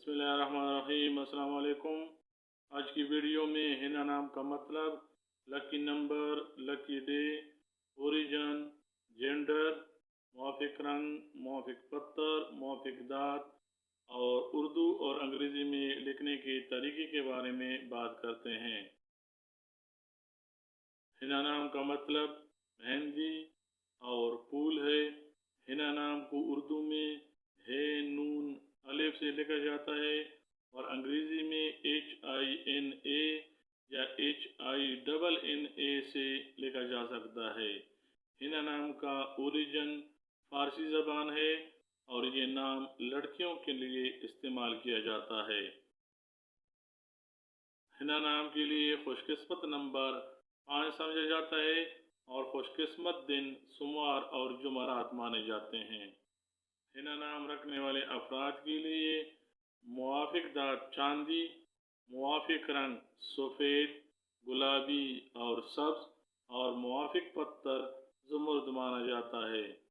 बिस्मिल्लाहिर्रहमानिर्रहीम। अस्सलाम वालेकुम। आज की वीडियो में हिना नाम का मतलब, lucky number, lucky day, origin, gender, मुआफिक रंग, मुआफिक पत्थर, मुआफिक दात और उर्दू और अंग्रेज़ी में लिखने के तरीके के बारे में बात करते हैं। हिना नाम का मतलब मेहंदी और फूल है। हिना नाम को उर्दू में हे नून अलिफ से लिखा जाता है और अंग्रेज़ी में HINA या HINNA से लिखा जा सकता है। हिना नाम का ओरिजिन फ़ारसी ज़बान है और ये नाम लड़कियों के लिए इस्तेमाल किया जाता है। हिना नाम के लिए खुशकिस्मत नंबर 5 समझा जाता है और खुशकिस्मत दिन सोमवार और जुमेरात माने जाते हैं। हिना नाम रखने वाले अफराद के लिए मुआफिक दात चांदी, मुआफिक रंग सफ़ेद, गुलाबी और सब्ज़ और मुआफिक पत्थर ज़ुमर्द माना जाता है।